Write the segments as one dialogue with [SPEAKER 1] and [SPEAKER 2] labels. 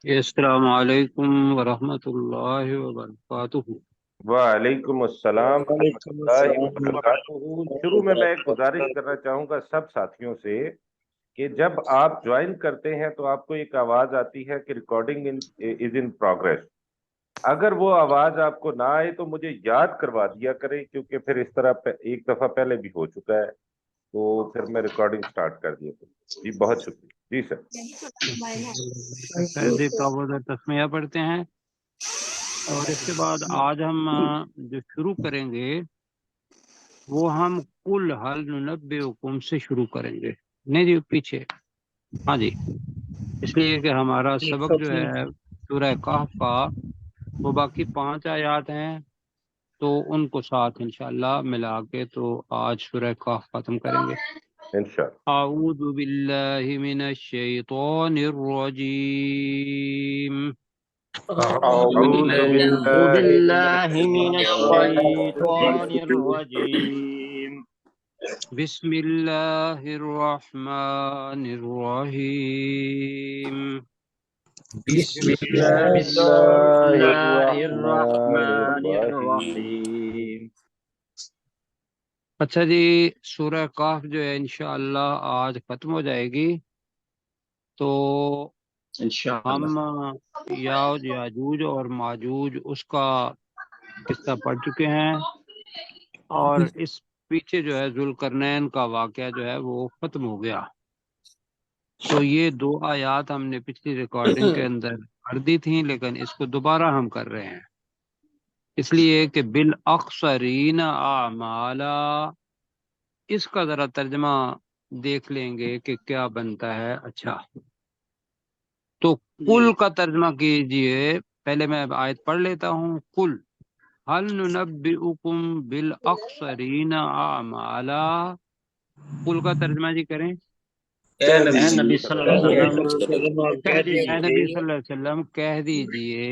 [SPEAKER 1] السلام علیکم ورحمۃ اللہ وبرکاتہ۔
[SPEAKER 2] وعلیکم السلام ورحمۃ
[SPEAKER 3] وعلیکم
[SPEAKER 2] اللہ
[SPEAKER 3] السلام ورحمۃ
[SPEAKER 2] وبرکاتہ۔
[SPEAKER 3] اللہ
[SPEAKER 2] شروع میں ایک گزارش
[SPEAKER 3] وبرکاتہ۔
[SPEAKER 2] کرنا چاہوں گا سب ساتھیوں سے کہ جب آپ جوائن کرتے ہیں تو آپ کو ایک آواز آتی ہے کہ ریکارڈنگ از ان پروگرس۔ اگر وہ آواز آپ کو نہ آئے تو مجھے یاد کروا دیا کریں، کیونکہ پھر اس طرح ایک دفعہ پہلے بھی ہو چکا ہے، تو پھر میں ریکارڈنگ سٹارٹ کر دیا کروں۔ جی بہت شکریہ جی سر۔
[SPEAKER 1] پہلے کا وہ تسمیہ پڑھتے ہیں اور اس کے بعد آج ہم جو شروع کریں گے وہ ہم کل حل ننبئکم سے شروع کریں گے۔ نہیں جی پیچھے، ہاں جی، اس لیے کہ ہمارا سبق جو ہے سورہ کہف کا وہ باقی 5 آیات ہیں، تو ان کو ساتھ انشاءاللہ ملا کے تو آج سورہ کہف ختم کریں گے۔
[SPEAKER 2] انشاءاللہ۔
[SPEAKER 1] اعوذ باللہ من الشیطان الرجیم۔
[SPEAKER 2] اعوذ
[SPEAKER 3] أعوذ
[SPEAKER 2] باللہ
[SPEAKER 3] بالله من
[SPEAKER 2] من
[SPEAKER 3] الشيطان
[SPEAKER 2] الشیطان
[SPEAKER 3] الرجيم.
[SPEAKER 1] بسم اللہ الرحمن الرحیم۔
[SPEAKER 3] بسم
[SPEAKER 2] بسم اللہ
[SPEAKER 3] الله
[SPEAKER 2] الرحمن
[SPEAKER 3] الرحمن
[SPEAKER 2] الرحیم۔
[SPEAKER 3] الرحيم.
[SPEAKER 1] اچھا جی، سورہ کہف جو ہے انشاءاللہ آج ختم ہو جائے گی، تو
[SPEAKER 3] إن شاء الله.
[SPEAKER 1] ہم یاجوج اور ماجوج اس کا قصہ پڑھ چکے ہیں، اور اس پیچھے جو ہے ذوالقرنین کا واقعہ جو ہے وہ ختم ہو گیا۔ تو یہ 2 آیات ہم نے پچھلی ریکارڈنگ کے اندر کر دی تھیں، لیکن اس کو دوبارہ ہم کر رہے ہیں اس لیے کہ بالاخسرین اعمالا، اس کا ذرا ترجمہ دیکھ لیں گے کہ کیا بنتا ہے۔ اچھا، تو کل کا ترجمہ کیجئے، پہلے میں آیت پڑھ لیتا ہوں۔ کل هل ننبئکم بالاخسرین اعمالا، کل کا ترجمہ جی کریں۔
[SPEAKER 3] اے نبی صلی اللہ علیہ وسلم کہہ
[SPEAKER 1] اے نبی
[SPEAKER 3] دیجئے،
[SPEAKER 1] صلی اللہ علیہ وسلم کہہ دیجئے،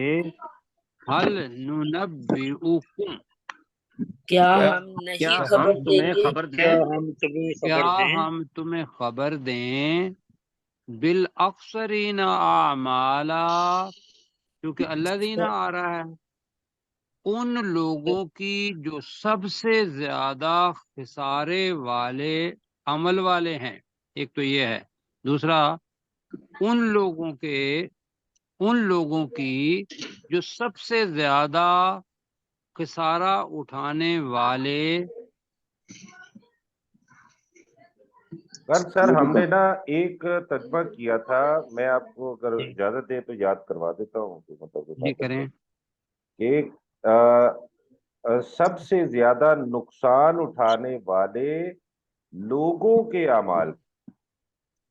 [SPEAKER 1] هل ننبئکم،
[SPEAKER 4] کیا
[SPEAKER 3] کیا
[SPEAKER 4] ہم
[SPEAKER 3] کیا
[SPEAKER 4] نہیں
[SPEAKER 3] ہم
[SPEAKER 4] خبر دیں
[SPEAKER 3] تمہیں
[SPEAKER 4] گے؟
[SPEAKER 3] خبر دیں؟ ہم تمہیں
[SPEAKER 1] کیا
[SPEAKER 3] خبر دیں
[SPEAKER 1] ہم تمہیں خبر دیں، بالاخسرین اعمالا، کیونکہ الذین آ رہا ہے، ان لوگوں کی جو سب سے زیادہ خسارے والے عمل والے ہیں۔ ایک تو یہ ہے، دوسرا ان لوگوں کی جو سب سے زیادہ خسارہ اٹھانے والے۔
[SPEAKER 2] سر ہم نے نا ایک ترجمہ کیا تھا، میں آپ کو اگر اجازت دیں تو یاد کروا دیتا ہوں کہ مطلب
[SPEAKER 1] جی کریں۔
[SPEAKER 2] کہ سب سے زیادہ نقصان اٹھانے والے لوگوں کے اعمال۔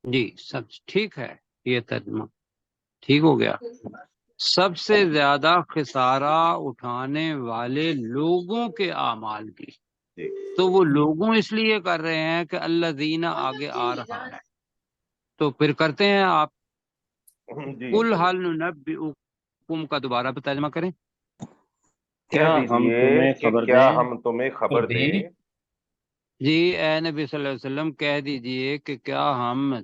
[SPEAKER 1] جی سب ٹھیک ہے، یہ ترجمہ ٹھیک ہو گیا۔ سب سے زیادہ خسارہ اٹھانے والے لوگوں کے اعمال کی،
[SPEAKER 2] جی
[SPEAKER 1] تو وہ لوگوں اس لیے کر رہے ہیں کہ الذین آگے آ رہا ہے، تو پھر کرتے ہیں آپ
[SPEAKER 2] جی
[SPEAKER 1] کل حل ننبئکم کا دوبارہ پہ ترجمہ کریں۔
[SPEAKER 2] کہہ
[SPEAKER 3] کیا ہم
[SPEAKER 2] دیجئے
[SPEAKER 3] تمہیں
[SPEAKER 2] کہ
[SPEAKER 3] خبر
[SPEAKER 2] کیا
[SPEAKER 3] دیں؟
[SPEAKER 2] ہم تمہیں خبر دیں۔
[SPEAKER 1] جی اے نبی صلی اللہ علیہ وسلم کہہ دیجئے کہ کیا ہم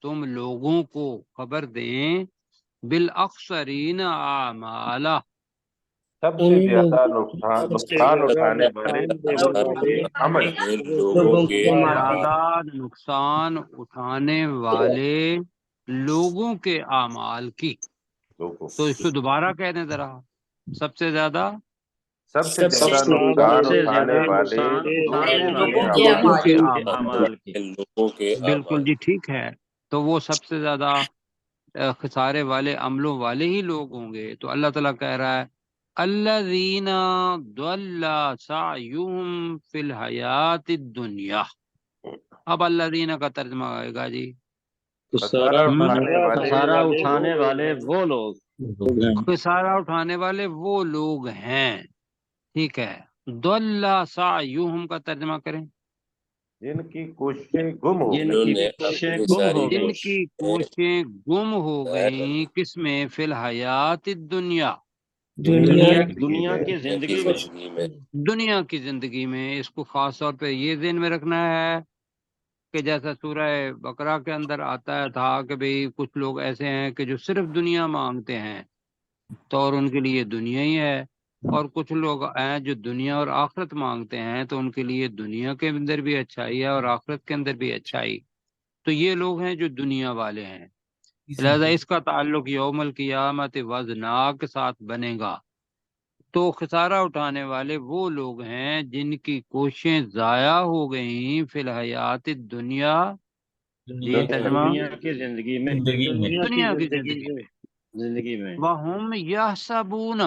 [SPEAKER 1] تم لوگوں کو خبر دیں، بالاخسرین اعمالا،
[SPEAKER 2] سب
[SPEAKER 4] ان
[SPEAKER 2] سے
[SPEAKER 4] لوگوں
[SPEAKER 2] زیادہ
[SPEAKER 3] سب سے
[SPEAKER 2] نقصان
[SPEAKER 3] زیادہ
[SPEAKER 2] اٹھانے والے
[SPEAKER 3] نقصان دہ
[SPEAKER 2] لوگوں
[SPEAKER 3] والے
[SPEAKER 2] کے عمل۔
[SPEAKER 4] لوگوں
[SPEAKER 1] سب
[SPEAKER 4] کے
[SPEAKER 1] سے
[SPEAKER 4] مال۔
[SPEAKER 1] زیادہ نقصان اٹھانے والے لوگوں کے اعمال کی،
[SPEAKER 2] لوگوں
[SPEAKER 1] تو اس کو دوبارہ کہہ دیں ذرا، سب سے زیادہ
[SPEAKER 2] سب سے
[SPEAKER 4] سب سے
[SPEAKER 2] زیادہ
[SPEAKER 3] سب
[SPEAKER 2] نقصان
[SPEAKER 3] سے
[SPEAKER 2] اٹھانے
[SPEAKER 3] زیادہ
[SPEAKER 2] والے
[SPEAKER 3] نقصان
[SPEAKER 2] لوگوں
[SPEAKER 3] اٹھانے
[SPEAKER 2] کے
[SPEAKER 3] والے
[SPEAKER 4] لوگوں کے
[SPEAKER 2] عمل۔
[SPEAKER 1] لوگوں کے
[SPEAKER 4] اعمال۔
[SPEAKER 1] اعمال کی، بالکل جی ٹھیک ہے۔ تو وہ سب سے زیادہ خسارے والے عملوں والے ہی لوگ ہوں گے۔ تو اللہ تعالیٰ کہہ رہا ہے الذین ضل سعیہم فی الحیات الدنیا۔ اب الذین کا ترجمہ آئے گا جی،
[SPEAKER 2] خسارہ اٹھانے والے
[SPEAKER 3] خسارہ
[SPEAKER 2] وہ
[SPEAKER 3] اٹھانے
[SPEAKER 2] لوگ
[SPEAKER 3] والے
[SPEAKER 2] ہیں۔
[SPEAKER 3] وہ لوگ
[SPEAKER 1] خسارہ اٹھانے والے وہ لوگ ہیں، ٹھیک ہے۔ ضل سعیہم کا ترجمہ کریں،
[SPEAKER 2] جن کی کوششیں گم ہو
[SPEAKER 3] جن
[SPEAKER 2] گئی۔
[SPEAKER 3] کی کوششیں گم ہو
[SPEAKER 1] جن
[SPEAKER 3] گئی
[SPEAKER 1] کی کوششیں گم ہو گئیں، کس میں؟ فی الحیات الدنیا،
[SPEAKER 4] دنیا
[SPEAKER 3] دنیا کی زندگی میں۔
[SPEAKER 1] دنیا کی زندگی میں۔ اس کو خاص طور پہ یہ ذہن میں رکھنا ہے کہ جیسا سورہ بقرہ کے اندر آتا ہے تھا کہ بھئی کچھ لوگ ایسے ہیں کہ جو صرف دنیا مانگتے ہیں تو اور ان کے لیے دنیا ہی ہے، اور کچھ لوگ ہیں جو دنیا اور آخرت مانگتے ہیں تو ان کے لیے دنیا کے اندر بھی اچھائی ہے اور آخرت کے اندر بھی اچھائی. تو یہ لوگ ہیں جو دنیا والے ہیں، لہذا اس کا تعلق یوم القیامت وزنا کے ساتھ بنے گا. تو خسارہ اٹھانے والے وہ لوگ ہیں جن کی کوششیں ضائع ہو گئیں فی الحیات دنیا. یہ ترجمہ
[SPEAKER 3] دنیا کی زندگی میں،
[SPEAKER 1] دنیا کی زندگی میں. وَهُمْ يَحْسَبُونَ،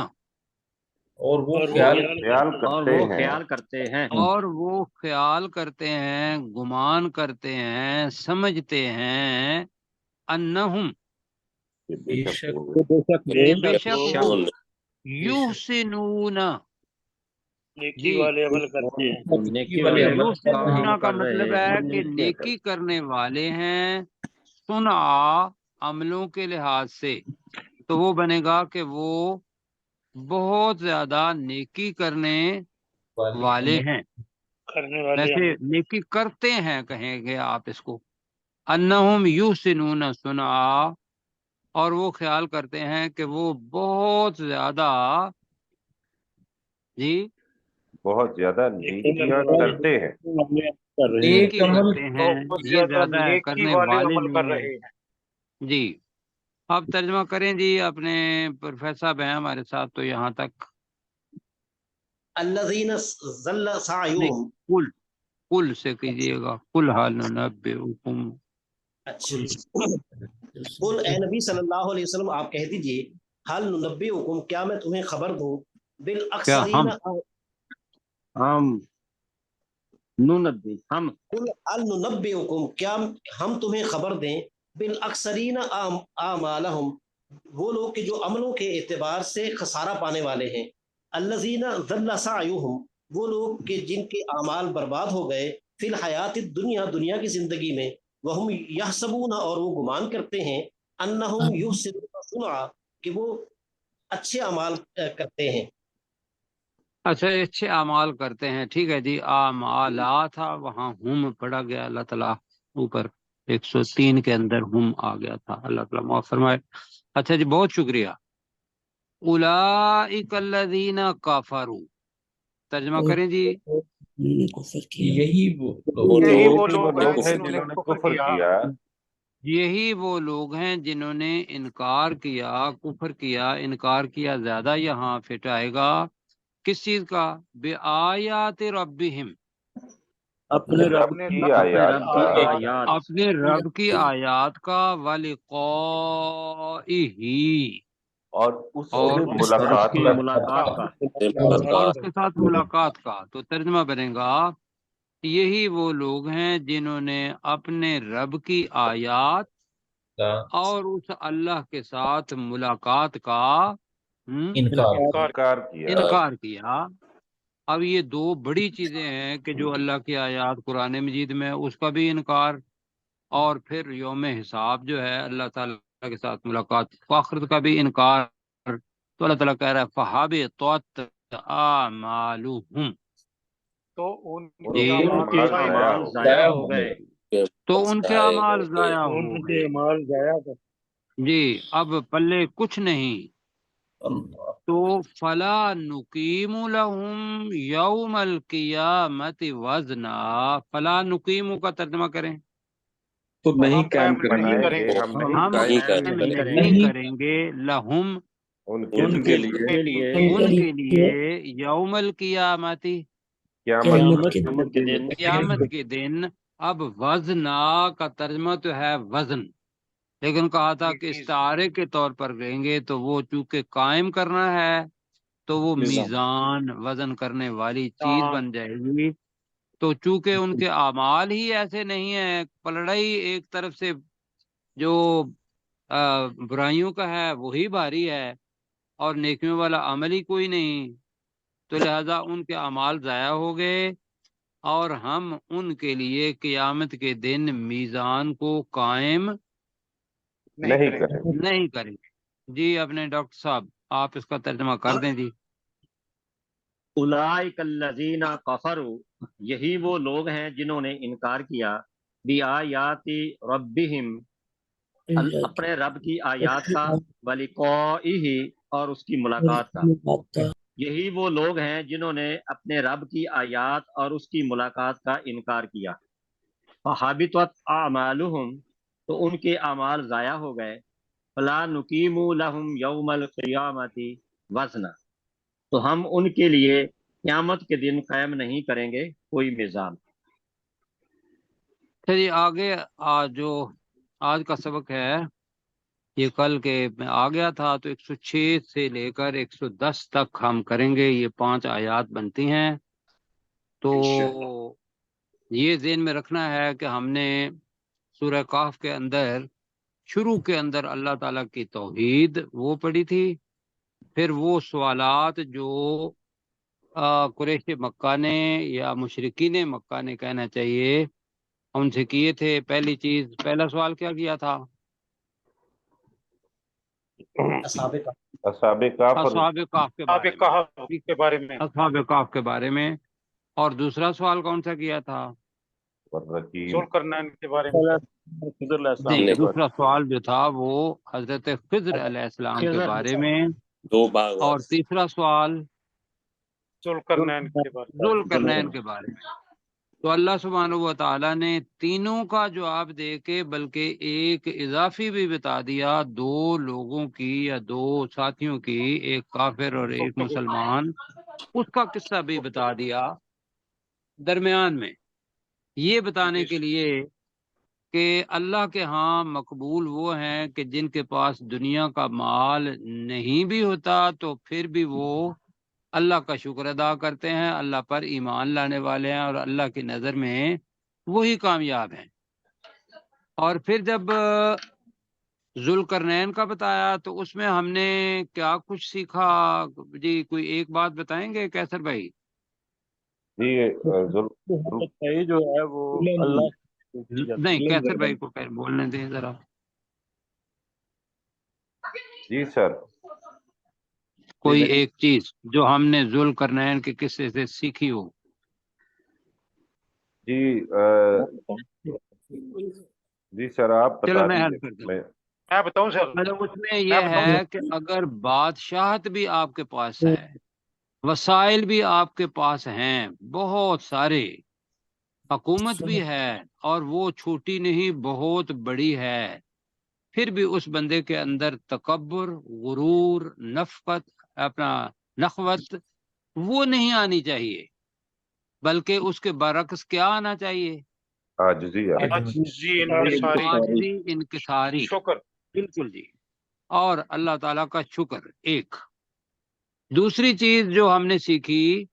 [SPEAKER 5] اور وہ
[SPEAKER 2] خیال
[SPEAKER 3] اور
[SPEAKER 2] کرتے
[SPEAKER 3] وہ
[SPEAKER 2] ہیں
[SPEAKER 3] خیال کرتے ہیں،
[SPEAKER 1] اور وہ خیال کرتے ہیں، گمان کرتے ہیں، سمجھتے ہیں، انہم،
[SPEAKER 2] بے شک وہ
[SPEAKER 1] کہ بے شک وہ یحسنون،
[SPEAKER 6] نیکی
[SPEAKER 1] جی
[SPEAKER 6] والے عمل کرتے ہیں.
[SPEAKER 3] نیکی والے عمل
[SPEAKER 1] یحسنون
[SPEAKER 3] کام
[SPEAKER 1] کا
[SPEAKER 3] کر
[SPEAKER 1] مطلب
[SPEAKER 3] رہے
[SPEAKER 1] ہے
[SPEAKER 3] ہیں.
[SPEAKER 1] کہ نیکی کرنے والے ہیں صنع عملوں کے لحاظ سے. تو وہ بنے گا کہ وہ بہت زیادہ نیکی کرنے والے ہیں.
[SPEAKER 6] کرنے والے
[SPEAKER 1] ویسے نیکی کرتے ہیں کہیں گے آپ اس کو. انہم یحسنون صنعا، اور وہ خیال کرتے ہیں کہ وہ بہت زیادہ، جی
[SPEAKER 2] بہت زیادہ نیکیاں کرتے ہیں.
[SPEAKER 1] نیکی کرتے ہیں،
[SPEAKER 6] بہت
[SPEAKER 1] یہ
[SPEAKER 6] زیادہ
[SPEAKER 1] زیادہ
[SPEAKER 6] نیکی
[SPEAKER 1] کرنے
[SPEAKER 6] والے
[SPEAKER 1] والے
[SPEAKER 6] عمل کر
[SPEAKER 1] نہیں
[SPEAKER 6] رہے
[SPEAKER 1] ہیں.
[SPEAKER 6] ہیں.
[SPEAKER 1] جی آپ ترجمہ کریں جی، اپنے پروفیسر صاحب ہیں ہمارے ساتھ تو یہاں تک
[SPEAKER 7] الذین ضل
[SPEAKER 1] نہیں،
[SPEAKER 7] سعیهم.
[SPEAKER 1] کل سے کیجیے گا، کل حال ننبئکم.
[SPEAKER 7] اچھا، قل اے نبی صلی اللہ علیہ وسلم آپ کہہ دیجئے، حل ننبئکم کیا میں تمہیں خبر دوں،
[SPEAKER 1] کیا
[SPEAKER 7] بالاکثرین،
[SPEAKER 3] ہم ننبی، ہم
[SPEAKER 7] قل حل ننبئکم کیا ہم تمہیں خبر دیں، بالاکثرین اعمالہم وہ لوگ کہ جو عملوں کے اعتبار سے خسارہ پانے والے ہیں، الذین ضل سعیهم وہ لوگ کہ جن کے اعمال برباد ہو گئے، فی الحیات الدنیا دنیا کی زندگی میں، وہم یحسبون اور وہ گمان کرتے ہیں، انہم یحسنون صنعا کہ وہ اچھے اعمال کرتے ہیں.
[SPEAKER 1] اچھا اچھے اعمال کرتے ہیں، ٹھیک ہے جی. اعمالات تھا وہاں ہم پڑھا گیا، اللہ تعالیٰ اوپر 103 کے اندر ہم آ گیا تھا، اللہ تعالیٰ معاف فرمائے. اچھا جی، بہت شکریہ. اولئک الذین کفروا، ترجمہ کریں جی.
[SPEAKER 4] کفر کیا.
[SPEAKER 5] یہی
[SPEAKER 6] یہی وہ
[SPEAKER 2] وہ
[SPEAKER 6] لوگ
[SPEAKER 2] لوگ
[SPEAKER 6] ہیں
[SPEAKER 2] ہیں
[SPEAKER 6] جنہوں
[SPEAKER 2] جنہوں
[SPEAKER 6] نے
[SPEAKER 2] نے
[SPEAKER 6] کفر
[SPEAKER 2] کفر
[SPEAKER 6] کیا.
[SPEAKER 2] کیا.
[SPEAKER 1] یہی وہ لوگ ہیں جنہوں نے انکار کیا، کفر کیا، انکار کیا. زیادہ یہاں فٹ آئے گا کس چیز کا؟ بے آیات ربہم،
[SPEAKER 5] اپنے رب
[SPEAKER 6] اپنے
[SPEAKER 2] کی
[SPEAKER 6] رب
[SPEAKER 3] اپنے
[SPEAKER 2] آیات
[SPEAKER 3] رب
[SPEAKER 2] کا.
[SPEAKER 3] کی آیات،
[SPEAKER 1] اپنے رب کی آیات کا، ولقائہ،
[SPEAKER 2] اور اس
[SPEAKER 1] اور
[SPEAKER 2] سے
[SPEAKER 1] اس
[SPEAKER 3] اور اس
[SPEAKER 2] ملاقات
[SPEAKER 3] کی
[SPEAKER 2] کا.
[SPEAKER 3] ملاقات کا.
[SPEAKER 1] اور اس کے ساتھ ملاقات کا. تو ترجمہ بنے گا یہی وہ لوگ ہیں جنہوں نے اپنے رب کی آیات اور اس اللہ کے ساتھ ملاقات کا
[SPEAKER 2] انکار کیا.
[SPEAKER 1] انکار کیا. اب یہ دو بڑی چیزیں ہیں کہ جو اللہ کی آیات قرآن مجید میں اس کا بھی انکار، اور پھر یوم حساب جو ہے اللہ تعالیٰ کے ساتھ ملاقات، آخرت کا بھی انکار. تو اللہ تعالیٰ کہہ رہا ہے فَحَبِطَتْ أَعْمَالُهُمْ،
[SPEAKER 6] تو ان
[SPEAKER 1] جی
[SPEAKER 6] کے
[SPEAKER 3] ان کے
[SPEAKER 6] اعمال
[SPEAKER 3] اعمال ضائع ہو گئے.
[SPEAKER 1] تو ان کے اعمال ضائع ہو
[SPEAKER 6] ان کے
[SPEAKER 1] گئے.
[SPEAKER 6] اعمال ضائع کر.
[SPEAKER 1] جی اب پلے کچھ نہیں. تو فلا نقیم لہم یوم القیامت وزنا، فلا نقیم کا ترجمہ کریں.
[SPEAKER 5] تو نہیں
[SPEAKER 6] ہم
[SPEAKER 5] قائم
[SPEAKER 6] قائم نہیں کریں گے،
[SPEAKER 2] ہم
[SPEAKER 1] ہم
[SPEAKER 2] نہیں
[SPEAKER 3] قائم نہیں کریں گے
[SPEAKER 1] نہیں کریں گے لہم
[SPEAKER 2] ان
[SPEAKER 3] ان
[SPEAKER 2] کے
[SPEAKER 3] کے لیے
[SPEAKER 1] ان کے لیے یوم القیامت
[SPEAKER 2] قیامت
[SPEAKER 3] قیامت کے دن
[SPEAKER 1] قیامت کے دن. اب وزنا کا ترجمہ تو ہے وزن، لیکن کہا تھا کہ استعارے کے طور پر لیں گے تو وہ چونکہ قائم کرنا ہے تو وہ میزان، وزن کرنے والی چیز بن جائے گی. تو چونکہ ان کے اعمال ہی ایسے نہیں ہیں، پلڑا ہی ایک طرف سے جو برائیوں کا ہے وہی بھاری ہے اور نیکیوں والا عمل ہی کوئی نہیں، تو لہذا ان کے اعمال ضائع ہو گئے، اور ہم ان کے لیے قیامت کے دن میزان کو قائم
[SPEAKER 2] نہیں کریں.
[SPEAKER 1] نہیں کریں گے. جی اپنے ڈاکٹر صاحب آپ اس کا ترجمہ کر دیں جی.
[SPEAKER 3] اولئک الذین کفروا، یہی وہ لوگ ہیں جنہوں نے انکار کیا، بیااتی ربہم، اپنے رب کی آیات کا، ولقائہ، اور اس کی ملاقات کا۔ یہی وہ لوگ ہیں جنہوں نے اپنے رب کی آیات اور اس کی ملاقات کا انکار کیا۔ فحبطت اعمالہم، تو ان کے اعمال ضائع ہو گئے۔ فلا نقیم لہم یوم القیامۃ وزنا، تو ہم ان کے لیے قیامت کے دن قائم نہیں کریں گے کوئی میزان۔
[SPEAKER 1] چلیے آگے جو آج کا سبق ہے یہ کل کے میں آ گیا تھا، تو 106 سے لے کر 110 تک ہم کریں گے، یہ 5 آیات بنتی ہیں۔ تو یہ ذہن میں رکھنا ہے کہ ہم نے سورہ کہف کے اندر شروع کے اندر اللہ تعالیٰ کی توحید وہ پڑھی تھی، پھر وہ سوالات جو قریش مکہ نے یا مشرکین مکہ نے کہنا چاہیے ان سے کیے تھے۔ پہلا سوال کیا کیا تھا؟
[SPEAKER 7] اصحاب کہف،
[SPEAKER 2] اصحاب کہف اور
[SPEAKER 1] اصحاب کہف کے
[SPEAKER 6] آپ
[SPEAKER 1] بارے
[SPEAKER 6] کہف کے بارے میں،
[SPEAKER 1] اصحاب کہف کے بارے میں، اور دوسرا سوال کون سا کیا تھا؟
[SPEAKER 2] والرقیم۔
[SPEAKER 6] ذوالقرنین کے بارے میں،
[SPEAKER 5] خضر علیہ السلام
[SPEAKER 1] نہیں،
[SPEAKER 5] کے بارے
[SPEAKER 1] دوسرا سوال جو تھا وہ حضرت خضر علیہ السلام کے بارے میں،
[SPEAKER 3] دو باغ
[SPEAKER 1] اور تیسرا سوال
[SPEAKER 6] ذوالقرنین کے بارے میں۔
[SPEAKER 1] ذوالقرنین کے بارے میں۔ تو اللہ سبحانہ و تعالیٰ نے تینوں کا جواب دے کے بلکہ ایک اضافی بھی بتا دیا، 2 لوگوں کی یا 2 ساتھیوں کی، ایک کافر اور ایک مسلمان، اس کا قصہ بھی بتا دیا درمیان میں، یہ بتانے کے لیے کہ اللہ کے ہاں مقبول وہ ہیں کہ جن کے پاس دنیا کا مال نہیں بھی ہوتا تو پھر بھی وہ اللہ کا شکر ادا کرتے ہیں، اللہ پر ایمان لانے والے ہیں، اور اللہ کی نظر میں وہی کامیاب ہیں۔ اور پھر جب ذوالقرنین کا بتایا تو اس میں ہم نے کیا کچھ سیکھا؟ جی کوئی ایک بات بتائیں گے کیسر بھائی؟
[SPEAKER 2] جی
[SPEAKER 5] میں جو ہے وہ اللہ
[SPEAKER 1] نہیں، کیسر بھائی کو بولنے دیں ذرا۔
[SPEAKER 2] جی سر،
[SPEAKER 1] کوئی ایک چیز جو ہم نے ذوالقرنین کے قصے سے سیکھی ہو۔
[SPEAKER 2] جی جی سر آپ
[SPEAKER 1] چلو
[SPEAKER 2] بتا
[SPEAKER 1] میں حل
[SPEAKER 2] دیجیے۔
[SPEAKER 1] کر دوں۔
[SPEAKER 6] میں بتاؤں سر،
[SPEAKER 1] مطلب اس میں یہ ہے کہ اگر بادشاہت بھی آپ کے پاس ہے، وسائل بھی آپ کے پاس ہیں بہت سارے، حکومت بھی ہے اور وہ چھوٹی نہیں بہت بڑی ہے، پھر بھی اس بندے کے اندر تکبر، غرور، نخوت وہ نہیں آنی چاہیے، بلکہ اس کے برعکس کیا آنا چاہیے؟
[SPEAKER 2] عاجزی
[SPEAKER 6] جی انکساری،
[SPEAKER 1] عاجزی، انکساری،
[SPEAKER 6] شکر۔
[SPEAKER 1] بالکل جی، اور اللہ تعالیٰ کا شکر ایک۔ دوسری چیز جو ہم نے سیکھی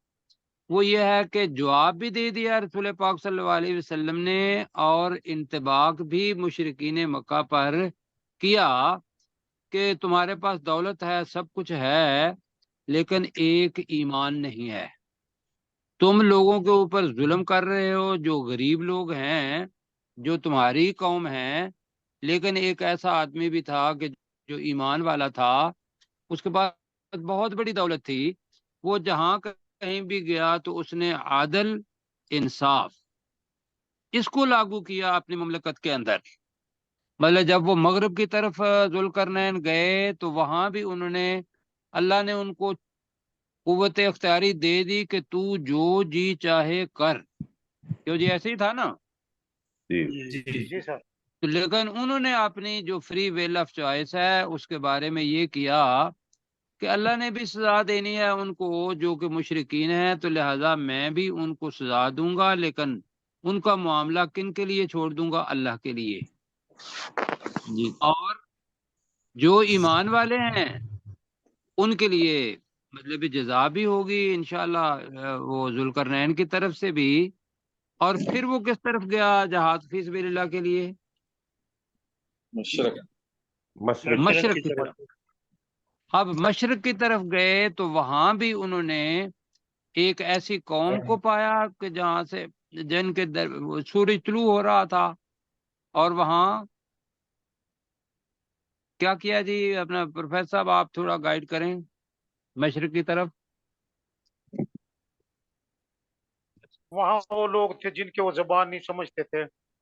[SPEAKER 1] وہ یہ ہے کہ جواب بھی دے دیا رسول پاک صلی اللہ علیہ وسلم نے، اور انطباق بھی مشرکین مکہ پر کیا کہ تمہارے پاس دولت ہے، سب کچھ ہے، لیکن ایک ایمان نہیں ہے۔ تم لوگوں کے اوپر ظلم کر رہے ہو، جو غریب لوگ ہیں، جو تمہاری قوم ہے، لیکن ایک ایسا آدمی بھی تھا کہ جو ایمان والا تھا، اس کے پاس بہت بڑی دولت تھی، وہ جہاں کہیں بھی گیا تو اس نے عادل، انصاف اس کو لاگو کیا اپنی مملکت کے اندر۔ مطلب جب وہ مغرب کی طرف ذوالقرنین گئے تو وہاں بھی انہوں نے، اللہ نے ان کو قوت اختیاری دے دی کہ تو جو جی چاہے کر، کیوں جی ایسے ہی تھا نا۔
[SPEAKER 2] جی
[SPEAKER 6] جی سر،
[SPEAKER 1] لیکن انہوں نے اپنی جو فری ویل آف چوائس ہے اس کے بارے میں یہ کیا کہ اللہ نے بھی سزا دینی ہے ان کو جو کہ مشرکین ہیں، تو لہذا میں بھی ان کو سزا دوں گا، لیکن ان کا معاملہ کن کے لیے چھوڑ دوں گا؟ اللہ کے لیے۔
[SPEAKER 5] جی
[SPEAKER 1] اور جو ایمان والے ہیں ان کے لیے مطلب جزا بھی ہوگی انشاءاللہ وہ ذوالقرنین کی طرف سے بھی۔ اور پھر وہ کس طرف گیا جہاد فی سبیل اللہ کے لیے؟ مشرق کی طرف۔ اب مشرق کی طرف گئے تو وہاں بھی انہوں نے ایک ایسی قوم کو پایا کہ جہاں سے جن کے سورج طلوع ہو رہا تھا، اور وہاں کیا کیا جی؟ اپنا پروفیسر صاحب آپ تھوڑا گائیڈ کریں مشرق کی طرف۔
[SPEAKER 6] وہاں وہ لوگ تھے جن کے وہ زبان نہیں سمجھتے تھے،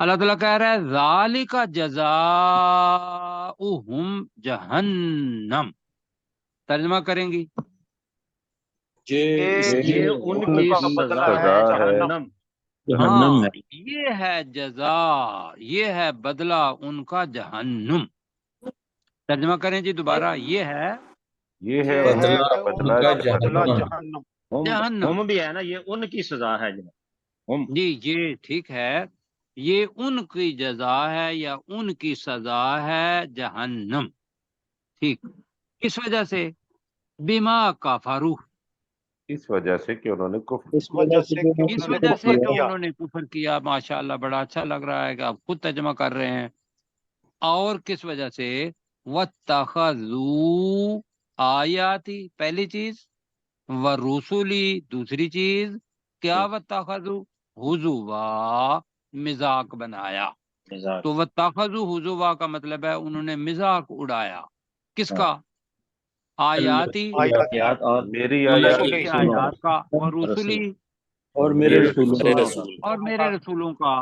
[SPEAKER 1] اللہ تعالیٰ کہہ رہا ہے ذالک جزاؤہم جہنم، ترجمہ کریں گی
[SPEAKER 3] یہ ان
[SPEAKER 6] ان
[SPEAKER 3] کی
[SPEAKER 6] کا
[SPEAKER 3] سزا
[SPEAKER 6] بدلہ
[SPEAKER 3] ہے
[SPEAKER 2] ہے
[SPEAKER 3] جہنم.
[SPEAKER 5] جہنم
[SPEAKER 1] ہاں
[SPEAKER 5] ہے.
[SPEAKER 1] یہ ہے جزا، یہ ہے بدلہ ان کا جہنم. ترجمہ کریں جی دوبارہ، یہ ہے
[SPEAKER 2] یہ ہے
[SPEAKER 6] یہ
[SPEAKER 2] ان
[SPEAKER 6] ہے
[SPEAKER 2] کا
[SPEAKER 6] ان
[SPEAKER 2] بدلہ
[SPEAKER 6] کا بدلہ
[SPEAKER 2] جہنم.
[SPEAKER 6] جہنم.
[SPEAKER 1] جہنم.
[SPEAKER 3] ہم بھی ہے نا، یہ ان کی سزا ہے جناب. ہم
[SPEAKER 1] جی یہ ٹھیک ہے، یہ ان کی جزا ہے یا ان کی سزا ہے جہنم. ٹھیک، کس وجہ سے؟ بما کفروا،
[SPEAKER 2] اس وجہ سے کہ انہوں نے کفر
[SPEAKER 5] اس وجہ سے کہ
[SPEAKER 1] اس
[SPEAKER 6] انہوں نے
[SPEAKER 1] وجہ سے
[SPEAKER 6] کفر
[SPEAKER 1] کہ
[SPEAKER 6] کیا.
[SPEAKER 1] انہوں نے کفر کیا. ماشاءاللہ بڑا اچھا لگ رہا ہے کہ آپ خود ترجمہ کر رہے ہیں. اور کس وجہ سے؟ وَاتَّخَذُوا آیاتی پہلی چیز، وَرُسُلِی دوسری چیز. کیا وَاتَّخَذُوا؟ حُزُوًا، مذاق بنایا.
[SPEAKER 3] مزاج.
[SPEAKER 1] تو وَاتَّخَذُوا حُزُوًا کا مطلب ہے انہوں نے مذاق اڑایا. کس کا؟ آیاتی
[SPEAKER 6] آیات
[SPEAKER 3] اور
[SPEAKER 2] میری
[SPEAKER 1] اللہ
[SPEAKER 2] آیات
[SPEAKER 1] کی آیات کا، ورسلی
[SPEAKER 5] اور میرے رسولوں
[SPEAKER 2] میرے
[SPEAKER 5] کا.
[SPEAKER 2] رسول
[SPEAKER 1] اور میرے رسولوں کا.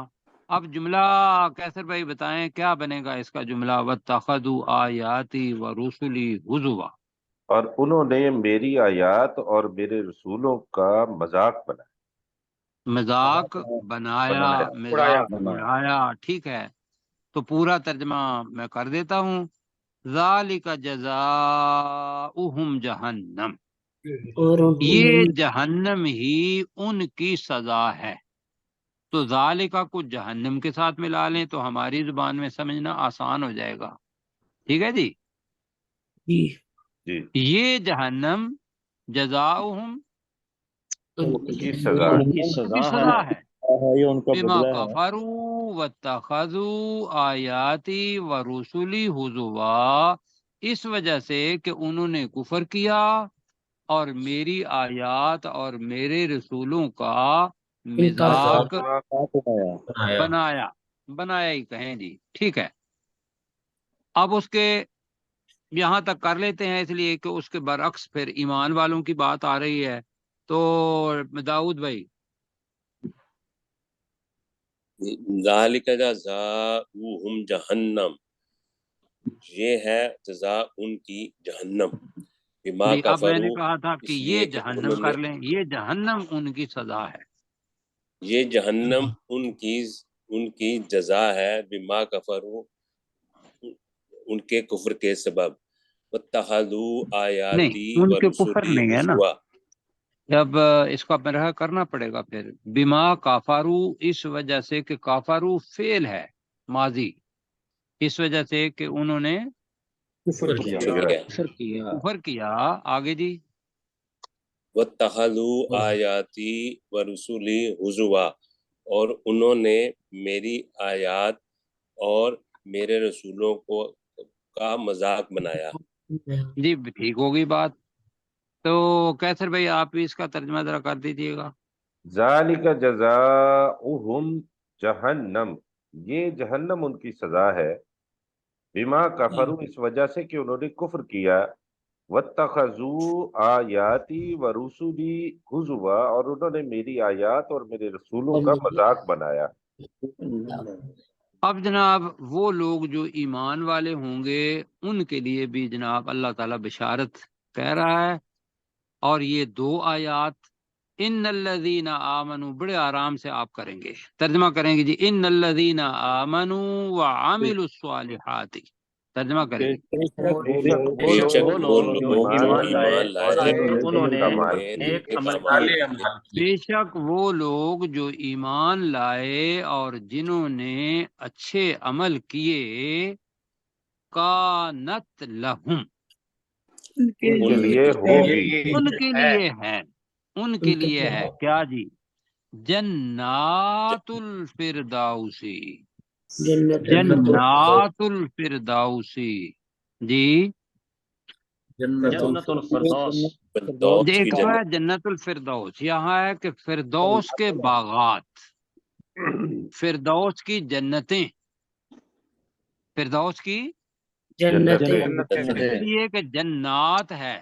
[SPEAKER 1] اب جملہ کیسر بھائی بتائیں کیا بنے گا اس کا جملہ؟ وَاتَّخَذُوا آیَاتِي وَرُسُلِي هُزُوًا.
[SPEAKER 2] اور انہوں نے میری آیات اور میرے رسولوں کا مذاق بنایا.
[SPEAKER 1] مذاق بنایا،
[SPEAKER 2] بنایا.
[SPEAKER 1] مذاق اڑایا. ٹھیک ہے، تو پورا ترجمہ میں کر دیتا ہوں. ذَلِكَ جَزَاؤُهُمْ جہنم،
[SPEAKER 4] اور
[SPEAKER 1] یہ جہنم ہی ان کی سزا ہے. تو ذالکہ کو جہنم کے ساتھ ملا لیں تو ہماری زبان میں سمجھنا آسان ہو جائے گا. ٹھیک ہے جی.
[SPEAKER 4] جی
[SPEAKER 2] جی
[SPEAKER 1] یہ جہنم جزاؤہم
[SPEAKER 2] ان کی سزا
[SPEAKER 3] ان
[SPEAKER 2] ہے.
[SPEAKER 3] کی
[SPEAKER 1] کی
[SPEAKER 3] سزا ہے.
[SPEAKER 1] سزا ہے.
[SPEAKER 5] یہ ان کا
[SPEAKER 1] بما
[SPEAKER 5] بدلہ ہے.
[SPEAKER 1] کفروا واتخذوا آیاتی ورسلی حضوا، اس وجہ سے کہ انہوں نے کفر کیا اور میری آیات اور میرے رسولوں کا مذاق بنایا. بنایا ہی کہیں جی. ٹھیک ہے، اب اس کے یہاں تک کر لیتے ہیں، اس لیے کہ اس کے برعکس پھر ایمان والوں کی بات آ رہی ہے. تو داؤد بھائی
[SPEAKER 8] ذالک جزاؤہم جہنم، یہ ہے جزا ان کی جہنم. بما
[SPEAKER 1] جی، اب میں نے
[SPEAKER 8] کفروا،
[SPEAKER 1] کہا تھا کہ
[SPEAKER 8] اس
[SPEAKER 1] یہ
[SPEAKER 8] لیے کہ
[SPEAKER 1] جہنم
[SPEAKER 8] انہوں نے،
[SPEAKER 1] کر لیں، یہ جہنم ان کی سزا ہے.
[SPEAKER 8] یہ جہنم ان کی جزا ہے. بما کفروا، ان کے کفر کے سبب. واتخذوا
[SPEAKER 1] نہیں،
[SPEAKER 8] آیاتی
[SPEAKER 1] ان کے کفر
[SPEAKER 8] ورسلی
[SPEAKER 1] نہیں ہے نا.
[SPEAKER 8] ہزوا.
[SPEAKER 1] جب اس کا مرحلہ کرنا پڑے گا پھر. بما کافارو، اس وجہ سے کہ کافارو فعل ہے ماضی، اس وجہ سے کہ انہوں نے
[SPEAKER 8] ٹھیک ہے.
[SPEAKER 1] کفر کیا. آگے جی.
[SPEAKER 8] واتخذوا آیاتی ورسلی ہزوا، اور انہوں نے میری آیات اور میرے رسولوں کا مذاق بنایا.
[SPEAKER 1] جی ٹھیک ہوگی بات. تو کیسر بھائی آپ بھی اس کا ترجمہ ذرا کر دیجئے گا.
[SPEAKER 2] ذالک جزاؤہم جہنم، یہ جہنم ان کی سزا ہے. بما کفروا، اس وجہ سے کہ انہوں نے کفر کیا. واتخذوا آیاتی ورسلی ہزوا، اور انہوں نے میری آیات اور میرے رسولوں کا مذاق بنایا.
[SPEAKER 1] اب جناب وہ لوگ جو ایمان والے ہوں گے ان کے لیے بھی جناب اللہ تعالیٰ بشارت کہہ رہا ہے. اور یہ دو آیات ان الذین آمنوا بڑے آرام سے آپ کریں گے، ترجمہ کریں گے جی. ان الذین آمنوا وعملوا الصالحات، ترجمہ کریں گے.
[SPEAKER 8] بے شک وہ لوگ جو ایمان لائے
[SPEAKER 2] اور
[SPEAKER 8] اور انہوں نے
[SPEAKER 2] کمال
[SPEAKER 8] نیک عمل
[SPEAKER 2] کیے.
[SPEAKER 8] کیے.
[SPEAKER 1] بے شک وہ لوگ جو ایمان لائے اور جنہوں نے اچھے عمل کیے، کانت لہم،
[SPEAKER 2] ان کے لیے ہوگی.
[SPEAKER 1] ان کے لیے ہے، ان کے لیے ہے کیا جی؟ جنات الفردوسی، جنات الفردوسی. جی
[SPEAKER 3] جنت الفردوس.
[SPEAKER 8] فردوس کی
[SPEAKER 1] ایک تو ہے
[SPEAKER 8] جنت.
[SPEAKER 1] جنت الفردوس، یہاں ہے کہ فردوس کے باغات، فردوس کی جنتیں، فردوس کی اس لیے کہ جنات ہے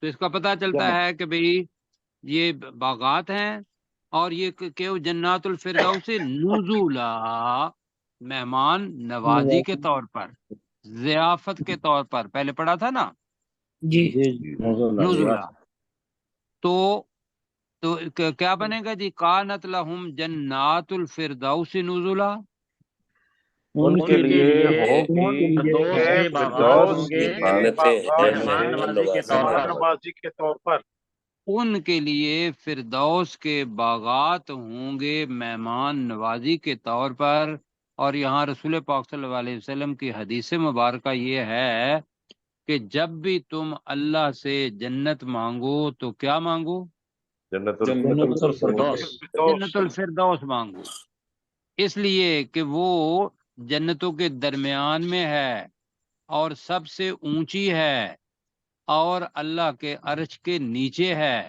[SPEAKER 1] تو اس کا پتہ چلتا ہے کہ بھئی یہ باغات ہیں اور یہ کہ وہ جنات الفردوس نزولا مہمان نوازی کے طور پر، ضیافت کے طور پر، پہلے پڑھا تھا نا
[SPEAKER 4] جی
[SPEAKER 1] نزولا. تو کیا بنے گا جی؟ کانت لہم جنات الفردوس نزولا،
[SPEAKER 5] ان کے لیے
[SPEAKER 3] فردوس کے باغات ہوں گے مہمان نوازی کے طور پر.
[SPEAKER 6] نوازی کے طور پر
[SPEAKER 1] ان کے لیے فردوس کے باغات ہوں گے مہمان نوازی کے طور پر. اور یہاں رسول پاک صلی اللہ علیہ وسلم کی حدیث مبارکہ یہ ہے کہ جب بھی تم اللہ سے جنت مانگو تو کیا مانگو؟
[SPEAKER 2] جنت
[SPEAKER 3] فردوس.
[SPEAKER 1] جنت الفردوس مانگو، اس لیے کہ وہ جنتوں کے درمیان میں ہے اور سب سے اونچی ہے اور اللہ کے عرش کے نیچے ہے،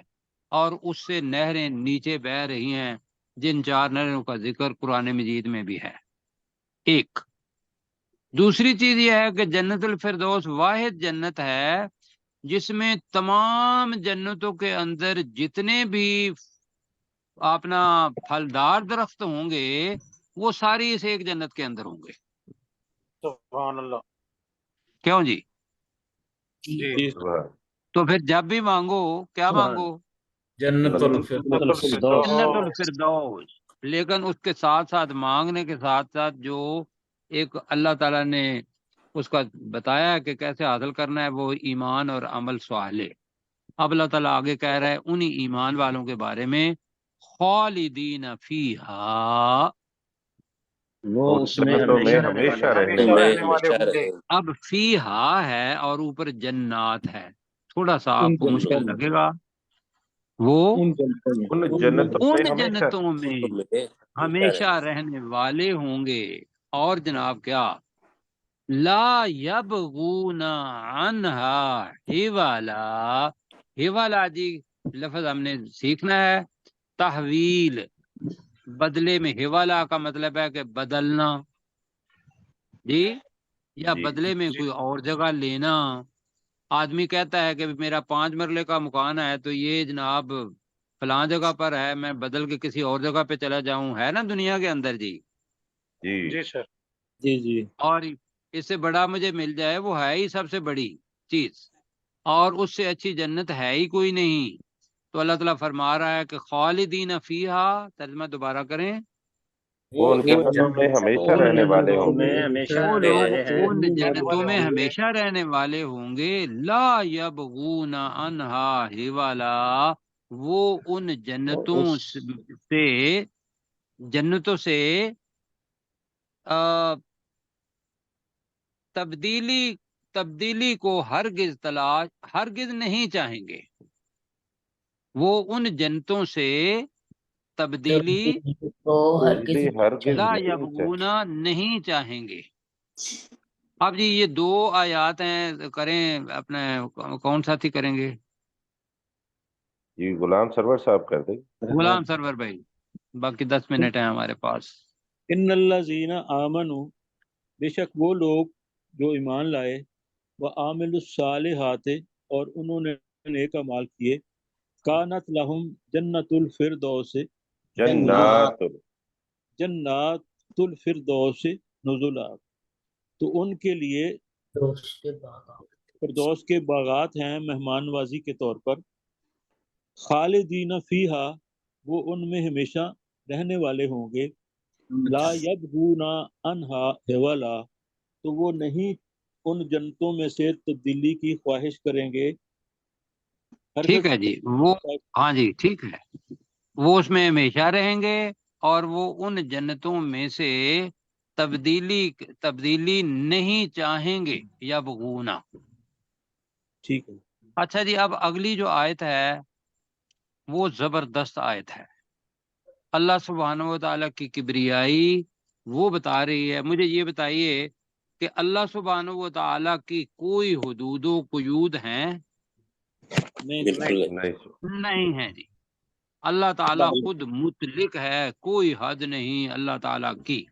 [SPEAKER 1] اور اس سے نہریں نیچے بہہ رہی ہیں، جن 4 نہروں کا ذکر قرآن مجید میں بھی ہے. ایک دوسری چیز یہ ہے کہ جنت الفردوس واحد جنت ہے جس میں تمام جنتوں کے اندر جتنے بھی اپنا پھلدار درخت ہوں گے وہ ساری اس ایک جنت کے اندر ہوں گے.
[SPEAKER 6] سبحان اللہ.
[SPEAKER 1] کیوں جی؟
[SPEAKER 6] جی
[SPEAKER 1] تو پھر جب بھی مانگو کیا مانگو؟
[SPEAKER 4] جنت الفردوس.
[SPEAKER 1] جنت الفردوس. لیکن اس کے ساتھ ساتھ مانگنے کے ساتھ ساتھ جو ایک اللہ تعالیٰ نے اس کا بتایا ہے کہ کیسے حاصل کرنا ہے، وہ ایمان اور عمل صالح. اب اللہ تعالیٰ آگے کہہ رہا ہے انہی ایمان والوں کے بارے میں، خالدین فیہا،
[SPEAKER 3] وہ اس میں
[SPEAKER 2] جنتوں میں
[SPEAKER 3] ہمیشہ
[SPEAKER 2] ہمیشہ رہنے
[SPEAKER 6] ہمیشہ
[SPEAKER 2] والے
[SPEAKER 6] رہنے والے ہوں گے.
[SPEAKER 1] اب فیہا ہے اور اوپر جنات ہے، تھوڑا سا آپ کو مشکل لگے گا. وہ
[SPEAKER 2] ان جنتوں
[SPEAKER 1] ان
[SPEAKER 2] میں ہمیشہ
[SPEAKER 1] جنتوں میں ہمیشہ رہنے والے ہوں گے. اور جناب کیا؟ لا یبغون عنہا حوالا. حوالا جی لفظ ہم نے سیکھنا ہے. تحویل، بدلے میں. حوالا کا مطلب ہے کہ بدلنا جی، یا
[SPEAKER 2] جی
[SPEAKER 1] بدلے میں کوئی اور جگہ لینا. آدمی کہتا ہے کہ میرا 5 مرلے کا مکان ہے تو یہ جناب فلاں جگہ پر ہے، میں بدل کے کسی اور جگہ پہ چلا جاؤں، ہے نا دنیا کے اندر جی.
[SPEAKER 6] جی سر.
[SPEAKER 5] جی
[SPEAKER 1] اور اس سے بڑا مجھے مل جائے وہ ہے ہی سب سے بڑی چیز، اور اس سے اچھی جنت ہے ہی کوئی نہیں. تو اللہ تعالیٰ فرما رہا ہے کہ خالدین فیہا، ترجمہ دوبارہ کریں،
[SPEAKER 2] وہ ان جنتوں میں ہمیشہ رہنے والے ہوں گے.
[SPEAKER 1] وہ لوگ ان جنتوں میں ہمیشہ رہنے والے ہوں گے. لا یبغون عنہا حوالا، وہ ان جنتوں سے تبدیلی کو ہرگز نہیں چاہیں گے. وہ ان جنتوں سے تبدیلی
[SPEAKER 2] ہرگز
[SPEAKER 1] لا
[SPEAKER 2] نہیں
[SPEAKER 1] یبغون نہیں چاہیں گے. اب جی یہ 2 آیات ہیں، کریں اپنے کون ساتھی کریں گے؟
[SPEAKER 2] جی غلام سرور صاحب کر دیں.
[SPEAKER 1] غلام سرور بھائی، باقی 10 منٹ ہیں ہمارے پاس.
[SPEAKER 5] ان الذین آمنوا، بے شک وہ لوگ جو ایمان لائے، وعاملوا الصالحات، اور انہوں نے نیک اعمال کیے، کانت لہم جنت الفردوس، جنات الفردوس نزلا، تو ان کے لیے فردوس کے باغات ہیں مہمان نوازی کے طور پر. خالدین فیہا، وہ ان میں ہمیشہ رہنے والے ہوں گے. لا یبغون عنہا حوالا، تو وہ نہیں ان جنتوں میں سے تبدیلی کی خواہش کریں گے.
[SPEAKER 1] ٹھیک ہے جی، وہ ہاں جی ٹھیک ہے، وہ اس میں ہمیشہ رہیں گے اور وہ ان جنتوں میں سے تبدیلی نہیں چاہیں گے. یا بغونا.
[SPEAKER 5] ٹھیک ہے.
[SPEAKER 1] اچھا جی، اب اگلی جو آیت ہے وہ زبردست آیت ہے. اللہ سبحانہ و تعالیٰ کی کبریائی وہ بتا رہی ہے. مجھے یہ بتائیے کہ اللہ سبحانہ و تعالیٰ کی کوئی حدود و قیود ہیں؟ نہیں ہے جی. اللہ تعالیٰ خود مطلق ہے، کوئی حد نہیں اللہ تعالیٰ کی.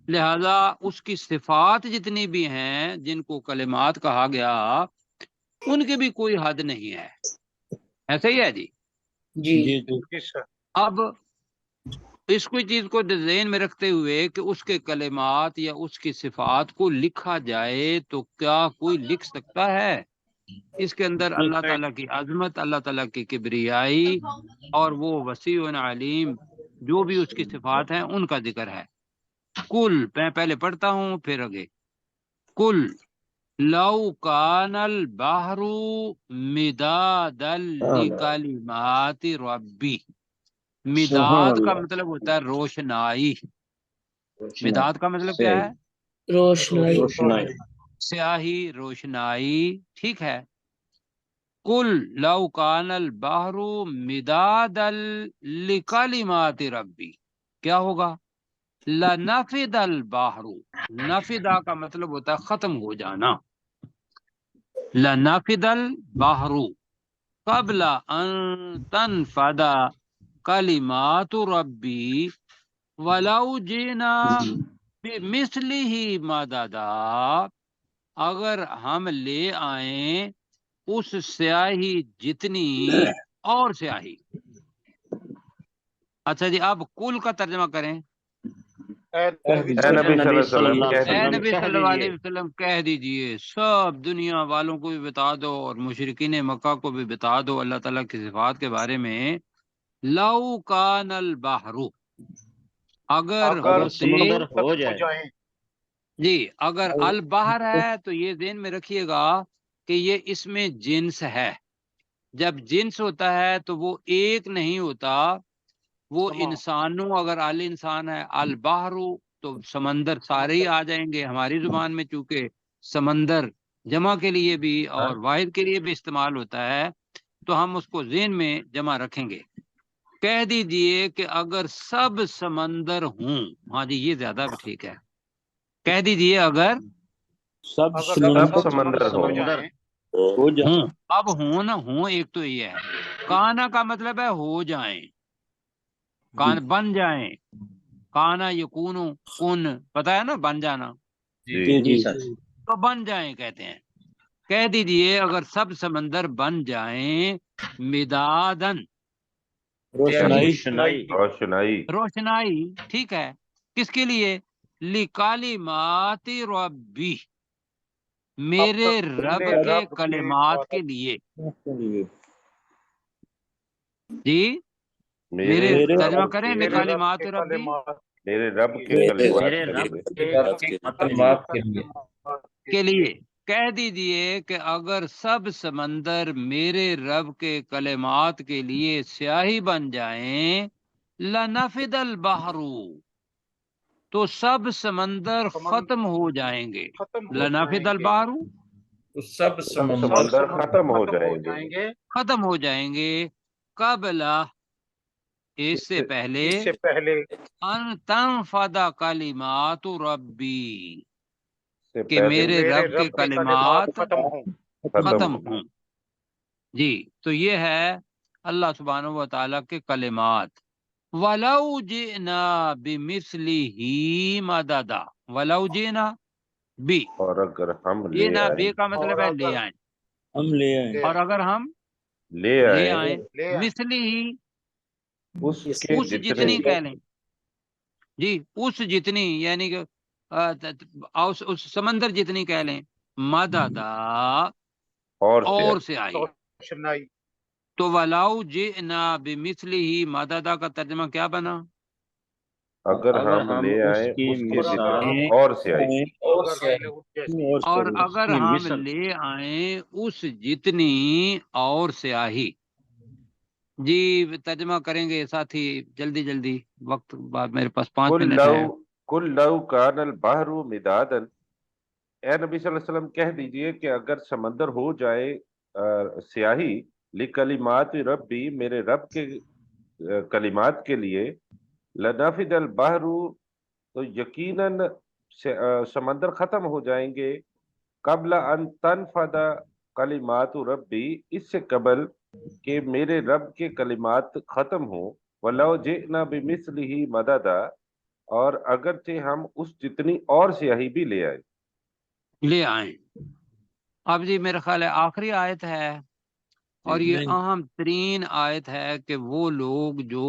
[SPEAKER 1] لہذا اس کی صفات جتنی بھی ہیں جن کو کلمات کہا گیا ان کی بھی کوئی حد نہیں ہے. ایسا ہی ہے جی.
[SPEAKER 4] جی
[SPEAKER 6] جی سر.
[SPEAKER 1] اب اس کوئی چیز کو ذہن میں رکھتے ہوئے کہ اس کے کلمات یا اس کی صفات کو لکھا جائے تو کیا کوئی لکھ سکتا ہے؟ اس کے اندر اللہ تعالیٰ کی عظمت، اللہ تعالیٰ کی کبریائی اور وہ وسیع و علیم جو بھی اس کی صفات ہیں ان کا ذکر ہے۔ کل، میں پہلے پڑھتا ہوں پھر آگے۔ کل لو کان البحر مدادا لکلمات ربی، مداد کا مطلب ہوتا ہے روشنائی، مداد کا مطلب کیا ہے؟
[SPEAKER 4] روشنائی
[SPEAKER 1] سیاہی، روشنائی، ٹھیک ہے۔ کل لو کان البحر مدادا لکلمات ربی، کیا ہوگا؟ لنفد البحر، نفدا کا مطلب ہوتا ہے ختم ہو جانا، لنفد البحر قبل ان تنفد کلمات ربی ولو جئنا بمثلہ مددا، اگر ہم لے آئیں اس سیاہی جتنی اور سیاہی۔ اچھا جی، اب کل کا ترجمہ کریں۔
[SPEAKER 2] اے نبی صلی اللہ علیہ وسلم کہہ
[SPEAKER 1] اے
[SPEAKER 2] دیجیے،
[SPEAKER 1] نبی صلی اللہ علیہ وسلم کہہ دیجئے، سب دنیا والوں کو بھی بتا دو اور مشرکین مکہ کو بھی بتا دو اللہ تعالیٰ کی صفات کے بارے میں۔ لو کان البحر، اگر
[SPEAKER 3] سمندر
[SPEAKER 1] ہوتے،
[SPEAKER 3] ہو جائے،
[SPEAKER 1] جی اگر البحر ہے تو یہ ذہن میں رکھیے گا کہ یہ اس میں جنس ہے، جب جنس ہوتا ہے تو وہ ایک نہیں ہوتا، وہ انسانوں، اگر ال انسان ہے البحر تو سمندر سارے ہی آ جائیں گے۔ ہماری زبان میں چونکہ سمندر جمع کے لیے بھی اور واحد کے لیے بھی استعمال ہوتا ہے تو ہم اس کو ذہن میں جمع رکھیں گے۔ کہہ دیجئے کہ اگر سب سمندر ہوں، ہاں جی یہ زیادہ بھی ٹھیک ہے، کہہ دیجئے اگر
[SPEAKER 5] سب
[SPEAKER 2] سب سمندر ہو
[SPEAKER 5] ہو جائے،
[SPEAKER 1] ہوں، اب ہوں نہ ہوں ایک تو یہ ہے، کانا کا مطلب ہے ہو جائیں، کان بن جائیں، کانا یکونو، کن پتہ ہے نا بن جانا،
[SPEAKER 2] جی
[SPEAKER 1] تو بن جائیں کہتے ہیں۔ کہہ دیجئے اگر سب سمندر بن جائیں مدادن،
[SPEAKER 2] روشنائی،
[SPEAKER 1] روشنائی، ٹھیک ہے، کس کے لیے؟ لکلمات ربی، میرے رب کے کلمات کے لیے، جی میرے ترجمہ کریں لکلمات ربی،
[SPEAKER 2] میرے رب کے کلمات
[SPEAKER 1] کے لیے۔ کہہ دیجئے کہ اگر سب سمندر میرے رب کے کلمات کے لیے سیاہی بن جائیں، لنفد البحر، تو سب سمندر ختم ہو جائیں گے، لنفد البحر،
[SPEAKER 4] سب
[SPEAKER 2] سمندر ختم ہو جائیں گے،
[SPEAKER 1] ختم ہو جائیں گے، قبل، اس سے پہلے، ان تنفد کلمات ربی، کہ میرے رب کے کلمات ختم ہوں۔ جی تو یہ ہے اللہ سبحانہ و تعالیٰ کے کلمات۔ وَلَوْ جِئْنَا بِمِثْلِهِ مَدَدًا، وَلَوْ جِئْنَا بی،
[SPEAKER 2] اور اگر ہم لے
[SPEAKER 1] جینا
[SPEAKER 2] آئیں،
[SPEAKER 1] بے کا مطلب ہے لے آئیں،
[SPEAKER 5] ہم لے آئیں،
[SPEAKER 1] اور اگر ہم
[SPEAKER 2] لے
[SPEAKER 1] لے
[SPEAKER 2] آئیں
[SPEAKER 1] آئیں مثلی،
[SPEAKER 2] اس کے
[SPEAKER 1] اس
[SPEAKER 2] جتنے،
[SPEAKER 1] جتنی کہہ لیں، جی اس جتنی، یعنی کہ اس سمندر جتنی کہہ لیں، مددا اور سے آئی، تو وَلَوْ جِئْنَا بِمِثْلِهِ مددا کا ترجمہ کیا بنا؟
[SPEAKER 2] اگر ہم لے آئیں اس کے جتنی اور سے آئی،
[SPEAKER 1] اور اگر ہم لے آئیں اس جتنی اور سیاہی۔ جی ترجمہ کریں گے ساتھی جلدی جلدی، وقت بعد میرے پاس 5 منٹ ہے۔
[SPEAKER 2] کل لو کان البحر مدادن، اے نبی صلی اللہ علیہ وسلم کہہ دیجئے کہ اگر سمندر ہو جائے سیاہی، لکلمات ربی، میرے رب کے کلمات کے لیے، لنفد البحر، تو یقیناً سمندر ختم ہو جائیں گے، قبل ان تنفد کلمات ربی، اس سے قبل کہ میرے رب کے کلمات ختم ہوں، ولو جئنا بمثلہ مددا، اور اگرچہ ہم اس جتنی اور سیاہی بھی لے آئے،
[SPEAKER 1] لے آئیں۔ اب جی میرا خیال ہے آخری آیت ہے، اور یہ اہم ترین آیت ہے کہ وہ لوگ جو